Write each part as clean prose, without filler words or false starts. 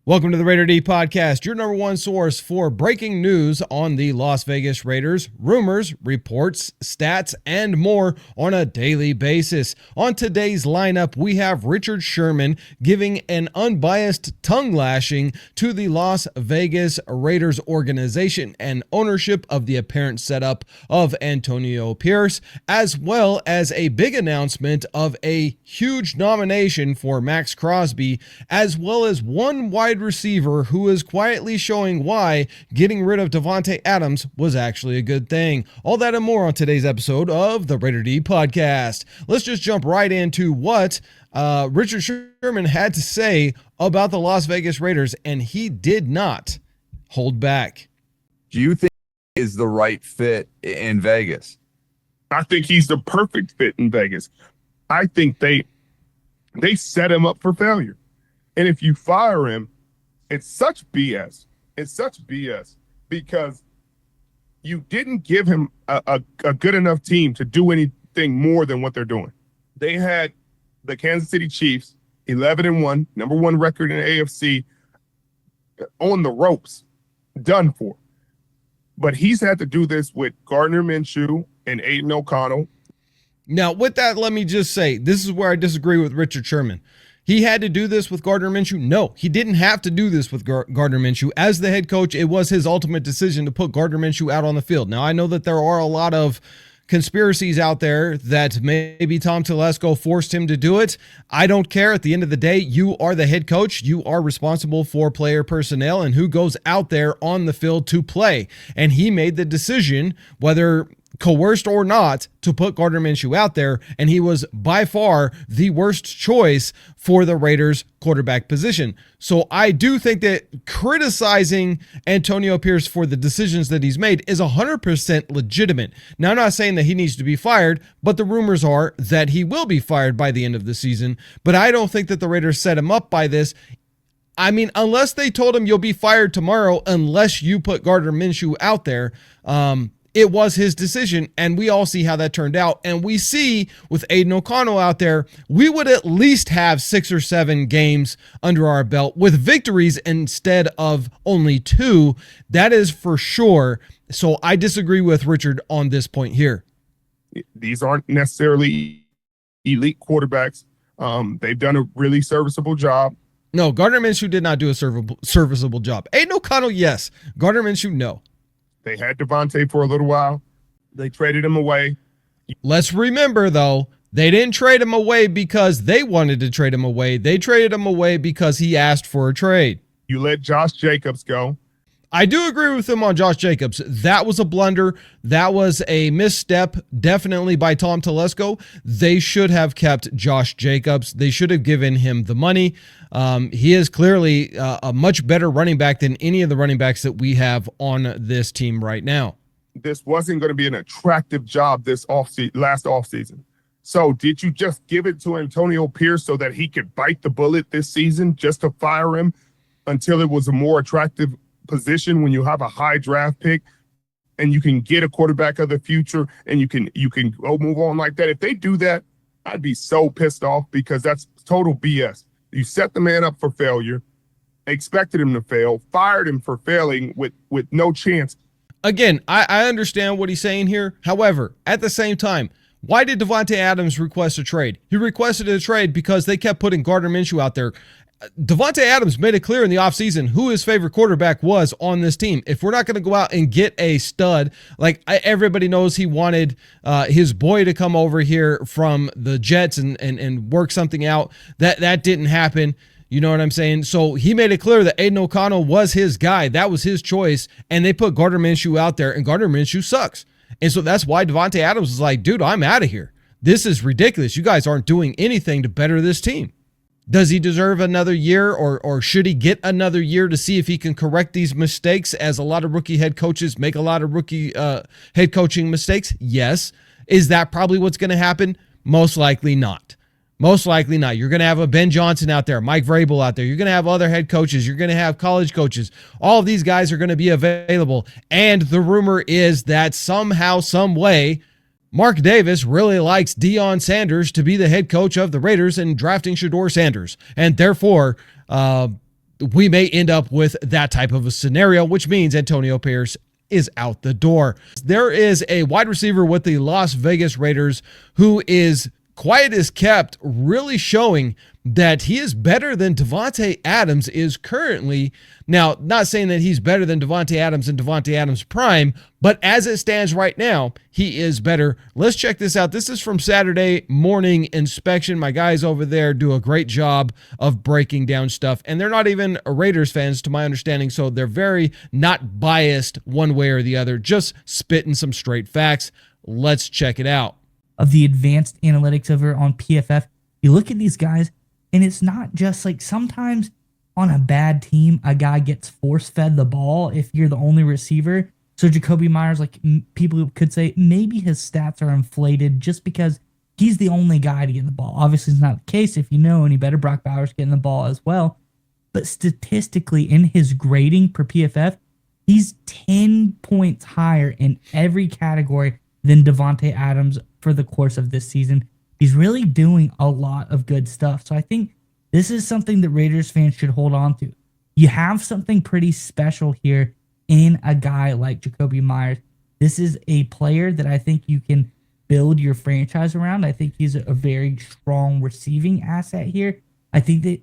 Welcome to the Raider D Podcast, your number one source for breaking news on the Las Vegas Raiders, rumors, reports, stats, and more on a daily basis. On today's lineup, we have Richard Sherman giving an unbiased tongue lashing to the Las Vegas Raiders organization and ownership of the apparent setup of Antonio Pierce, as well as a big announcement of a huge nomination for Maxx Crosby, as well as one wide receiver who is quietly showing why getting rid of Davante Adams was actually a good thing. All that and more on today's episode of the Raider D Podcast. Let's just jump right into what Richard Sherman had to say about the Las Vegas Raiders, and he did not hold back. Do you think he is the right fit in Vegas? I think he's the perfect fit in Vegas. I think they set him up for failure. And if you fire him, it's such BS. It's such BS because you didn't give him a good enough team to do anything more than what they're doing. They had the Kansas City Chiefs, 11-1, number one record in the AFC, on the ropes, done for. But he's had to do this with Gardner Minshew and Aiden O'Connell. Now, with that, let me just say, this is where I disagree with Richard Sherman. He had to do this with Gardner Minshew? No, he didn't have to do this with Gardner Minshew. As the head coach, it was his ultimate decision to put Gardner Minshew out on the field. Now, I know that there are a lot of conspiracies out there that maybe Tom Telesco forced him to do it. I don't care. At the end of the day, you are the head coach. You are responsible for player personnel and who goes out there on the field to play. And he made the decision, whether coerced or not, to put Gardner Minshew out there, and he was by far the worst choice for the Raiders quarterback position. So I do think that criticizing Antonio Pierce for the decisions that he's made is 100% legitimate. Now, I'm not saying that he needs to be fired, but the rumors are that he will be fired by the end of the season. But I don't think that the Raiders set him up by this. I mean, unless they told him you'll be fired tomorrow unless you put Gardner Minshew out there, it was his decision, and we all see how that turned out. And we see with Aiden O'Connell out there, we would at least have 6 or 7 games under our belt with victories instead of only 2. That is for sure. So I disagree with Richard on this point here. These aren't necessarily elite quarterbacks. They've done a really serviceable job. No, Gardner Minshew did not do a serviceable job. Aiden O'Connell, yes. Gardner Minshew, no. They had Davante for a little while. They traded him away. Let's remember, though, they didn't trade him away because they wanted to trade him away. They traded him away because he asked for a trade. You let Josh Jacobs go. I do agree with him on Josh Jacobs. That was a blunder. That was a misstep, definitely by Tom Telesco. They should have kept Josh Jacobs. They should have given him the money. He is clearly a much better running back than any of the running backs that we have on this team right now. This wasn't going to be an attractive job this last offseason. So did you just give it to Antonio Pierce so that he could bite the bullet this season just to fire him until it was a more attractive position when you have a high draft pick and you can get a quarterback of the future and you can go move on like that? If they do that, I'd be so pissed off because that's total BS. You set the man up for failure, expected him to fail, fired him for failing with no chance. Again, I understand what he's saying here. However, at the same time, why did Davante Adams request a trade? He requested a trade because they kept putting Gardner Minshew out there. Davante Adams made it clear in the offseason who his favorite quarterback was on this team. If we're not going to go out and get a stud, like everybody knows he wanted his boy to come over here from the Jets and work something out. That didn't happen. You know what I'm saying? So he made it clear that Aiden O'Connell was his guy. That was his choice. And they put Gardner Minshew out there, and Gardner Minshew sucks. And so that's why Davante Adams was like, dude, I'm out of here. This is ridiculous. You guys aren't doing anything to better this team. Does he deserve another year, or should he get another year to see if he can correct these mistakes, as a lot of rookie head coaches make a lot of rookie head coaching mistakes? Yes. Is that probably what's going to happen? Most likely not. Most likely not. You're going to have a Ben Johnson out there, Mike Vrabel out there. You're going to have other head coaches. You're going to have college coaches. All of these guys are going to be available. And the rumor is that somehow, some way, Mark Davis really likes Deion Sanders to be the head coach of the Raiders and drafting Shedeur Sanders. And therefore, we may end up with that type of a scenario, which means Antonio Pierce is out the door. There is a wide receiver with the Las Vegas Raiders who is quiet as kept, really showing that he is better than Davante Adams is currently. Now, not saying that he's better than Davante Adams and Davante Adams prime, but as it stands right now, he is better. Let's check this out. This is from Saturday Morning Inspection. My guys over there do a great job of breaking down stuff, and they're not even Raiders fans to my understanding, so they're very not biased one way or the other, just spitting some straight facts. Let's check it out. Of the advanced analytics over on PFF, you look at these guys, and it's not just like sometimes on a bad team, a guy gets force-fed the ball if you're the only receiver. So Jakobi Meyers, like people could say, maybe his stats are inflated just because he's the only guy to get the ball. Obviously, it's not the case if you know any better. Brock Bowers getting the ball as well. But statistically, in his grading per PFF, he's 10 points higher in every category than Davante Adams for the course of this season. He's really doing a lot of good stuff. So I think this is something that Raiders fans should hold on to. You have something pretty special here in a guy like Jakobi Meyers. This is a player that I think you can build your franchise around. I think he's a very strong receiving asset here. I think that,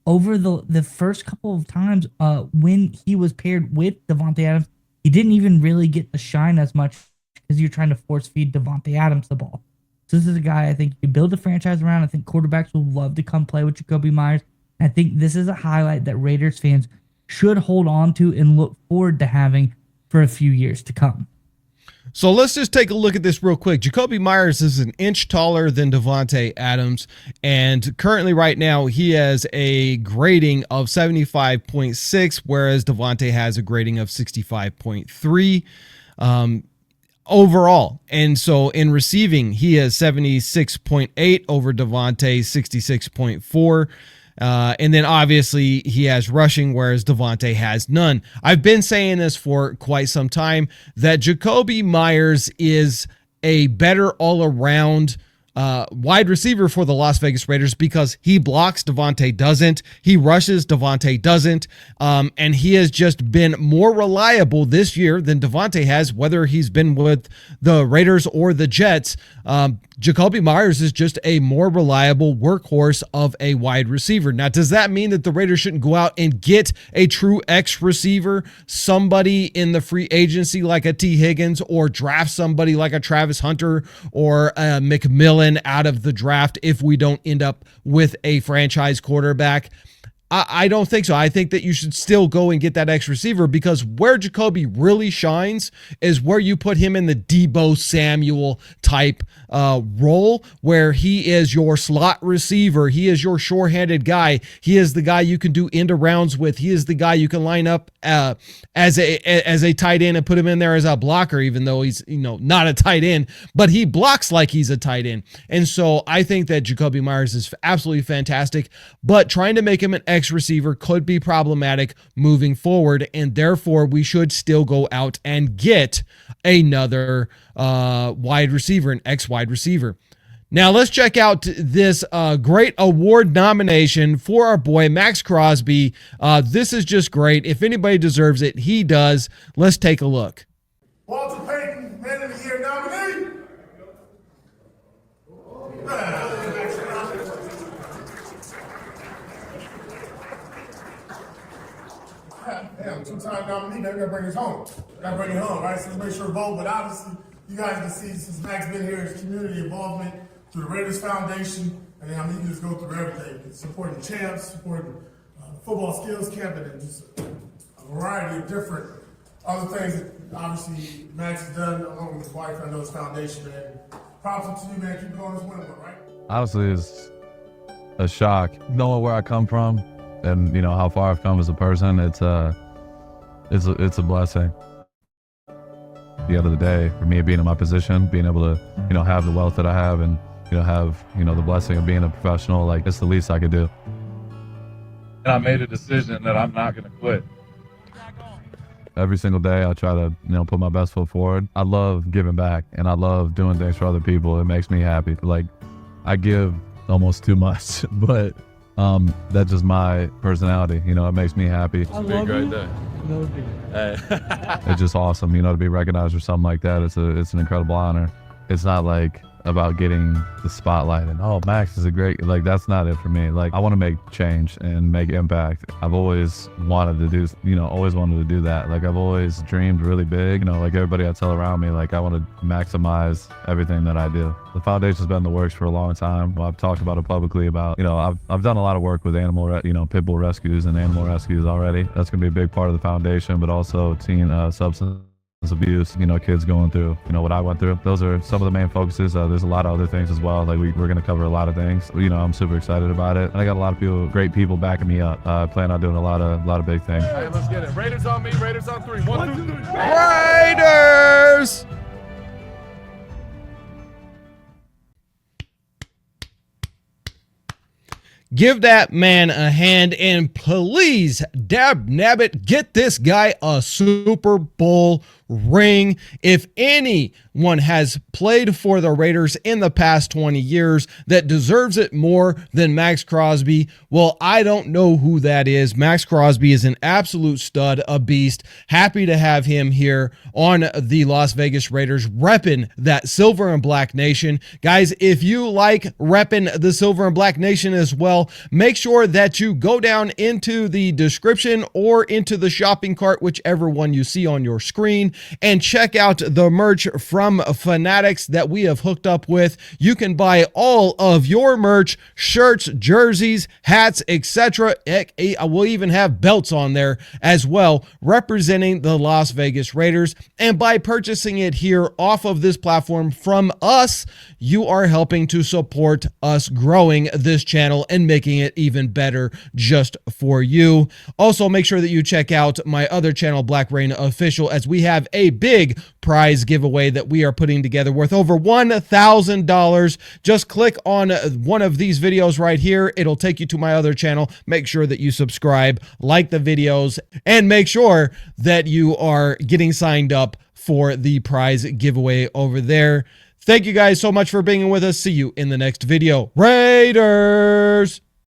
over the first couple of times when he was paired with Davante Adams, he didn't even really get to shine as much because you're trying to force feed Davante Adams the ball. So this is a guy I think you build a franchise around. I think quarterbacks will love to come play with Jakobi Meyers. And I think this is a highlight that Raiders fans should hold on to and look forward to having for a few years to come. So let's just take a look at this real quick. Jakobi Meyers is an inch taller than Davante Adams, and currently right now he has a grading of 75.6, whereas Davante has a grading of 65.3. Overall. And so in receiving, he has 76.8 over Davante, 66.4. And then obviously he has rushing, whereas Davante has none. I've been saying this for quite some time that Jakobi Meyers is a better all-around wide receiver for the Las Vegas Raiders because he blocks, Davante doesn't. He rushes, Davante doesn't. And he has just been more reliable this year than Davante has, whether he's been with the Raiders or the Jets. Jakobi Meyers is just a more reliable workhorse of a wide receiver. Now, does that mean that the Raiders shouldn't go out and get a true X receiver, somebody in the free agency like a T. Higgins, or draft somebody like a Travis Hunter or a McMillan out of the draft if we don't end up with a franchise quarterback? I don't think so. I think that you should still go and get that X receiver, because where Jakobi really shines is where you put him in the Deebo Samuel type role, where he is your slot receiver. He is your sure-handed guy. He is the guy you can do end arounds with. He is the guy you can line up as a tight end and put him in there as a blocker, even though he's not a tight end, but he blocks like he's a tight end. And so I think that Jakobi Meyers is absolutely fantastic, but trying to make him an X receiver could be problematic moving forward, and therefore we should still go out and get another wide receiver, an X wide receiver. Now let's check out this great award nomination for our boy Maxx Crosby. This is just great. If anybody deserves it, he does. Let's take a look. Walter Payton, Man of the Year nominee. Damn, two-time nominee, now we gotta bring this home. Gotta bring it home, right? So let's make sure to vote, but obviously, you guys can see since Max been here, his community involvement through the Raiders Foundation, and then you can just go through everything. Supporting champs, supporting football skills camp, and just a variety of different other things that obviously Max has done along with his wife and his foundation, man. Props to you, man. Keep going this winning one, right? Honestly, it's a shock knowing where I come from and how far I've come as a person. It's a blessing. At the end of the day, for me, being in my position, being able to have the wealth that I have, and have the blessing of being a professional, like, it's the least I could do. And I made a decision that I'm not going to quit. Every single day, I try to put my best foot forward. I love giving back, and I love doing things for other people. It makes me happy. Like, I give almost too much, but That's just my personality. You know, it makes me happy. It's a big right there. Hey. It's just awesome, you know, to be recognized for something like that. It's an incredible honor. It's not like about getting the spotlight and, oh, Maxx is a great, like, that's not it for me. Like, I want to make change and make impact. I've always wanted to do, you know, always wanted to do that. Like, I've always dreamed really big, you know, like everybody I tell around me, like, I want to maximize everything that I do. The foundation's been in the works for a long time. Well, I've talked about it publicly about, you know, I've done a lot of work with pit bull rescues and animal rescues already. That's going to be a big part of the foundation, but also teen substance abuse, you know, kids going through, you know, what I went through. Those are some of the main focuses. There's a lot of other things as well. Like we're going to cover a lot of things. You know, I'm super excited about it. And I got a lot of people, great people backing me up. I plan on doing a lot of big things. Hey, let's get it. Raiders on me. Raiders on 3. 1, 2, 3. Raiders! Give that man a hand and please, dab nabbit, get this guy a Super Bowl ring. If anyone has played for the Raiders in the past 20 years that deserves it more than Maxx Crosby, well, I don't know who that is. Maxx Crosby is an absolute stud, a beast. Happy to have him here on the Las Vegas Raiders, repping that silver and black nation. Guys, if you like repping the silver and black nation as well, make sure that you go down into the description or into the shopping cart, whichever one you see on your screen, and check out the merch from Fanatics that we have hooked up with. You can buy all of your merch, shirts, jerseys, hats, etc. We'll even have belts on there as well, representing the Las Vegas Raiders. And by purchasing it here off of this platform from us, you are helping to support us growing this channel and making it even better just for you. Also, make sure that you check out my other channel, Black Rain Official, as we have a big prize giveaway that we are putting together worth over $1,000. Just click on one of these videos right here. It'll take you to my other channel. Make sure that you subscribe, like the videos, and make sure that you are getting signed up for the prize giveaway over there. Thank you guys so much for being with us. See you in the next video. Raiders!